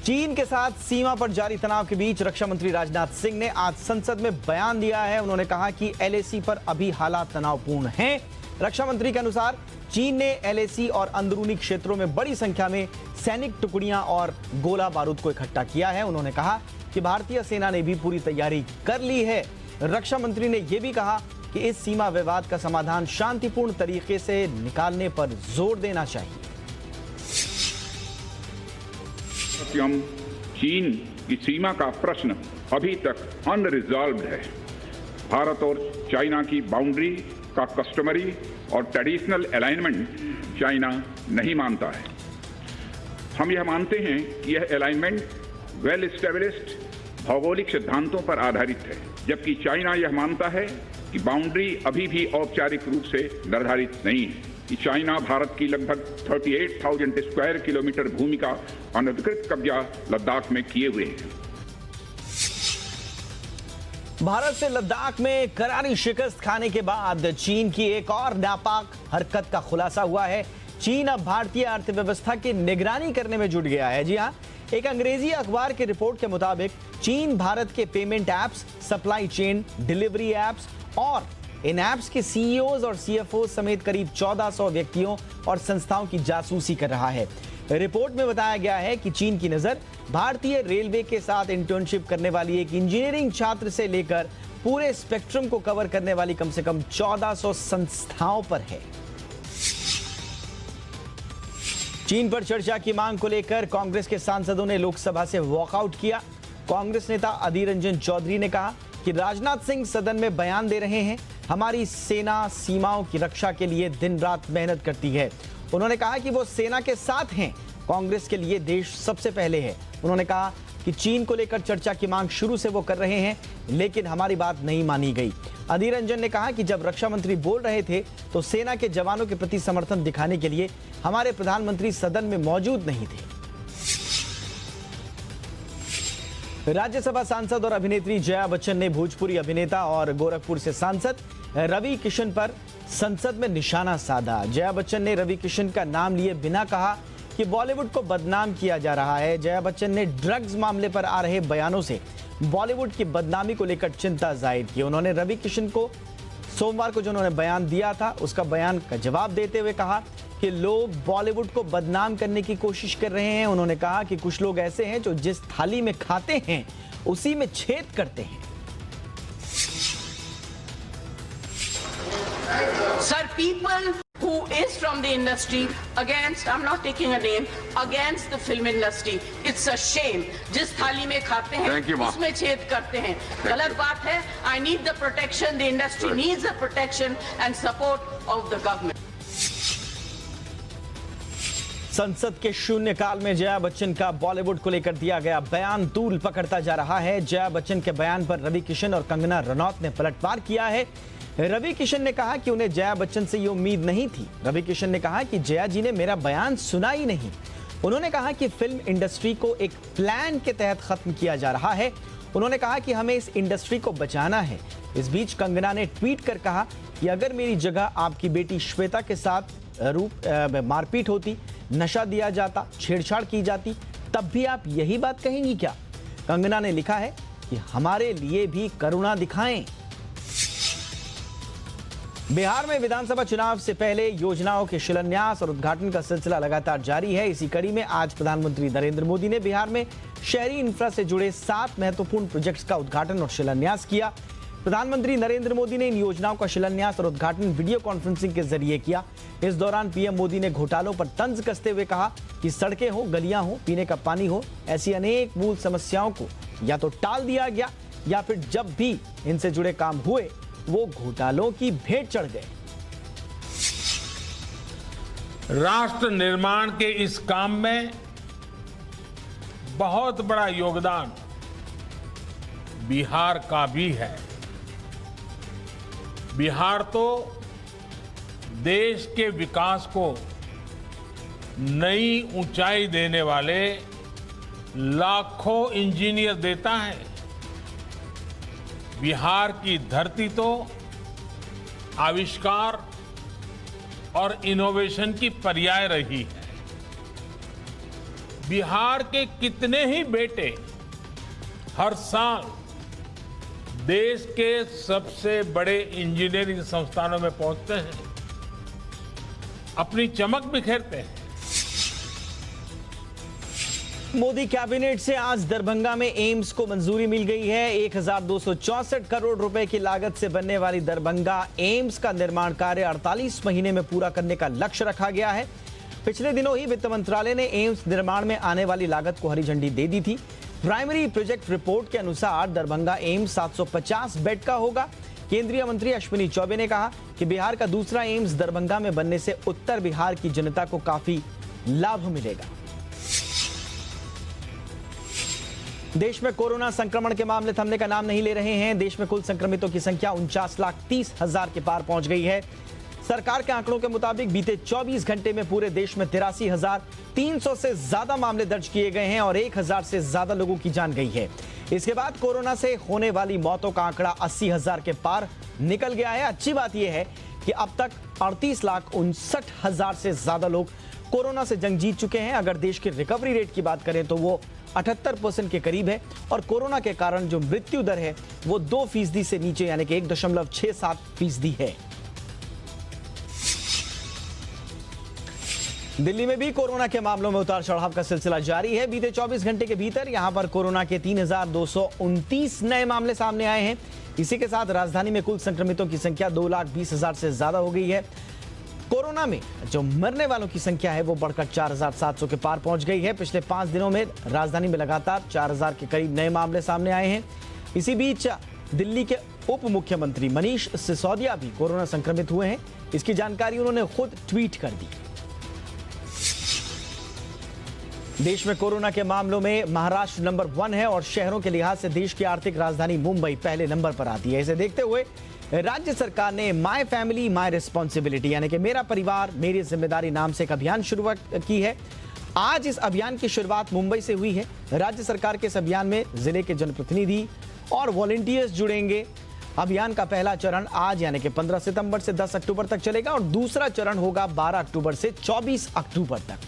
चीन के साथ सीमा पर जारी तनाव के बीच रक्षा मंत्री राजनाथ सिंह ने आज संसद में बयान दिया है। उन्होंने कहा कि एलएसी पर अभी हालात तनावपूर्ण हैं। रक्षा मंत्री के अनुसार चीन ने एलएसी और अंदरूनी क्षेत्रों में बड़ी संख्या में सैनिक टुकड़ियां और गोला बारूद को इकट्ठा किया है। उन्होंने कहा कि भारतीय सेना ने भी पूरी तैयारी कर ली है। रक्षा मंत्री ने यह भी कहा कि इस सीमा विवाद का समाधान शांतिपूर्ण तरीके से निकालने पर जोर देना चाहिए। चीन की सीमा का प्रश्न अभी तक अनरिजॉल्व्ड है। भारत और चाइना की बाउंड्री का कस्टमरी और ट्रेडिशनल अलाइनमेंट चाइना नहीं मानता है। हम यह मानते हैं कि यह अलाइनमेंट वेल एस्टेब्लिश्ड भौगोलिक सिद्धांतों पर आधारित है, जबकि चाइना यह मानता है कि बाउंड्री अभी भी औपचारिक रूप से निर्धारित नहीं है। कि चाइना भारत की लगभग 38,000 स्क्वायर किलोमीटर भूमि का अनधिकृत कब्जा लद्दाख में किए हुए है। भारत से लद्दाख में करारी शिकस्त खाने के बाद चीन की एक और नापाक हरकत का खुलासा हुआ है। चीन अब भारतीय अर्थव्यवस्था की निगरानी करने में जुट गया है। जी हां, एक अंग्रेजी अखबार की रिपोर्ट के मुताबिक चीन भारत के payment apps, supply chain, delivery apps और इन एप्स के सीईओज और सीएफओ समेत करीब 1400 व्यक्तियों और संस्थाओं की जासूसी कर रहा है। रिपोर्ट में बताया गया है कि चीन की नजर भारतीय रेलवे के साथ इंटर्नशिप करने वाली एक इंजीनियरिंग छात्र से लेकर पूरे स्पेक्ट्रम को कवर करने वाली कम से कम 1400 संस्थाओं पर है। चीन पर चर्चा की मांग को लेकर कांग्रेस के सांसदों ने लोकसभा से वॉकआउट किया। कांग्रेस नेता अधीर रंजन चौधरी ने कहा कि राजनाथ सिंह सदन में बयान दे रहे हैं। हमारी सेना सीमाओं की रक्षा के लिए दिन रात मेहनत करती है। उन्होंने कहा कि वो सेना के साथ हैं। कांग्रेस के लिए देश सबसे पहले है। उन्होंने कहा कि चीन को लेकर चर्चा की मांग शुरू से वो कर रहे हैं, लेकिन हमारी बात नहीं मानी गई। अधीर रंजन ने कहा कि जब रक्षा मंत्री बोल रहे थे तो सेना के जवानों के प्रति समर्थन दिखाने के लिए हमारे प्रधानमंत्री सदन में मौजूद नहीं थे। राज्यसभा सांसद और अभिनेत्री जया बच्चन ने भोजपुरी अभिनेता और गोरखपुर से सांसद रवि किशन पर संसद में निशाना साधा। जया बच्चन ने रवि किशन का नाम लिए बिना कहा कि बॉलीवुड को बदनाम किया जा रहा है। जया बच्चन ने ड्रग्स मामले पर आ रहे बयानों से बॉलीवुड की बदनामी को लेकर चिंता जाहिर की। उन्होंने रवि किशन को सोमवार को जो उन्होंने बयान दिया था उसका बयान का जवाब देते हुए कहा कि लोग बॉलीवुड को बदनाम करने की कोशिश कर रहे हैं। उन्होंने कहा कि कुछ लोग ऐसे हैं जो जिस थाली में खाते हैं उसी में छेद करते हैं। Sir, people who is from the industry against, I'm not taking a name, against the film industry, it's a shame. जिस थाली में खाते हैं उसमें छेद करते हैं, गलत बात है। I need the protection, the industry needs the protection and support of the government. संसद के शून्यकाल में जया बच्चन का बॉलीवुड को लेकर दिया गया बयान तूल पकड़ता जा रहा है। जया बच्चन के बयान पर रवि किशन और कंगना रनौत ने पलटवार किया है। रवि किशन ने कहा कि उन्हें जया बच्चन से ये उम्मीद नहीं थी। रवि किशन ने कहा कि जया जी ने मेरा बयान सुना ही नहीं। उन्होंने कहा कि फिल्म इंडस्ट्री को एक प्लान के तहत खत्म किया जा रहा है। उन्होंने कहा कि हमें इस इंडस्ट्री को बचाना है। इस बीच कंगना ने ट्वीट कर कहा कि अगर मेरी जगह आपकी बेटी श्वेता के साथ मारपीट होती, नशा दिया जाता, छेड़छाड़ की जाती, तब भी आप यही बात कहेंगी क्या? कंगना ने लिखा है कि हमारे लिए भी करुणा दिखाएं। बिहार में विधानसभा चुनाव से पहले योजनाओं के शिलान्यास और उद्घाटन का सिलसिला लगातार जारी है। इसी कड़ी में आज प्रधानमंत्री नरेंद्र मोदी ने बिहार में शहरी इंफ्रा से जुड़े 7 महत्वपूर्ण प्रोजेक्ट्स का उद्घाटन और शिलान्यास किया। प्रधानमंत्री नरेंद्र मोदी ने इन योजनाओं का शिलान्यास और उद्घाटन वीडियो कॉन्फ्रेंसिंग के जरिए किया। इस दौरान पीएम मोदी ने घोटालों पर तंज कसते हुए कहा कि सड़कें हो, गलियां हो, पीने का पानी हो, ऐसी अनेक मूल समस्याओं को या तो टाल दिया गया या फिर जब भी इनसे जुड़े काम हुए वो घोटालों की भेंट चढ़ गए। राष्ट्र निर्माण के इस काम में बहुत बड़ा योगदान बिहार का भी है। बिहार तो देश के विकास को नई ऊंचाई देने वाले लाखों इंजीनियर देता है। बिहार की धरती तो आविष्कार और इनोवेशन की पर्याय रही है। बिहार के कितने ही बेटे हर साल देश के सबसे बड़े इंजीनियरिंग संस्थानों में पहुंचते हैं, अपनी चमक बिखेरते हैं। मोदी कैबिनेट से आज दरभंगा में एम्स को मंजूरी मिल गई है। 1264 करोड़ रुपए की लागत से बनने वाली दरभंगा एम्स का निर्माण कार्य 48 महीने में पूरा करने का लक्ष्य रखा गया है। पिछले दिनों ही वित्त मंत्रालय ने एम्स निर्माण में आने वाली लागत को हरी झंडी दे दी थी। प्राइमरी प्रोजेक्ट रिपोर्ट के अनुसार दरभंगा एम्स 750 बेड का होगा। केंद्रीय मंत्री अश्विनी चौबे ने कहा कि बिहार का दूसरा एम्स दरभंगा में बनने से उत्तर बिहार की जनता को काफी लाभ मिलेगा। देश में कोरोना संक्रमण के मामले थमने का नाम नहीं ले रहे हैं। देश में कुल संक्रमितों की संख्या 49,30,000 के पार पहुंच गई है। सरकार के आंकड़ों के मुताबिक बीते 24 घंटे में पूरे देश में 83,300 से ज्यादा मामले दर्ज किए गए हैं और 1,000 से ज्यादा लोगों की जान गई है। इसके बाद कोरोना से होने वाली मौतों का आंकड़ा 80,000 के पार निकल गया है। अच्छी बात यह है कि अब तक 38,59,000 से ज्यादा लोग कोरोना से जंग जीत चुके हैं। अगर देश की रिकवरी रेट की बात करें तो वो 78% के करीब है और कोरोना के कारण जो मृत्यु दर है वो 2% से नीचे यानी कि 1.67% है। दिल्ली में भी कोरोना के मामलों में उतार चढ़ाव का सिलसिला जारी है। बीते 24 घंटे के भीतर यहां पर कोरोना के 3,229 नए मामले सामने आए हैं। इसी के साथ राजधानी में कुल संक्रमितों की संख्या 2,20,000 से ज्यादा हो गई है। कोरोना में जो मरने वालों की संख्या है वो बढ़कर 4,700 के पार पहुंच गई है। पिछले 5 दिनों में राजधानी में लगातार 4,000 के करीब नए मामले सामने आए हैं। इसी बीच दिल्ली के उप मुख्यमंत्री मनीष सिसोदिया भी कोरोना संक्रमित हुए हैं। इसकी जानकारी उन्होंने खुद ट्वीट कर दी। देश में कोरोना के मामलों में महाराष्ट्र नंबर 1 है और शहरों के लिहाज से देश की आर्थिक राजधानी मुंबई पहले नंबर पर आती है। इसे देखते हुए राज्य सरकार ने माय फैमिली माय रिस्पॉन्सिबिलिटी यानी कि मेरा परिवार मेरी जिम्मेदारी नाम से एक अभियान शुरुआत की है। आज इस अभियान की शुरुआत मुंबई से हुई है। राज्य सरकार के इस अभियान में जिले के जनप्रतिनिधि और वॉलंटियर्स जुड़ेंगे। अभियान का पहला चरण आज यानी कि 15 सितंबर से 10 अक्टूबर तक चलेगा और दूसरा चरण होगा 12 अक्टूबर से 24 अक्टूबर तक।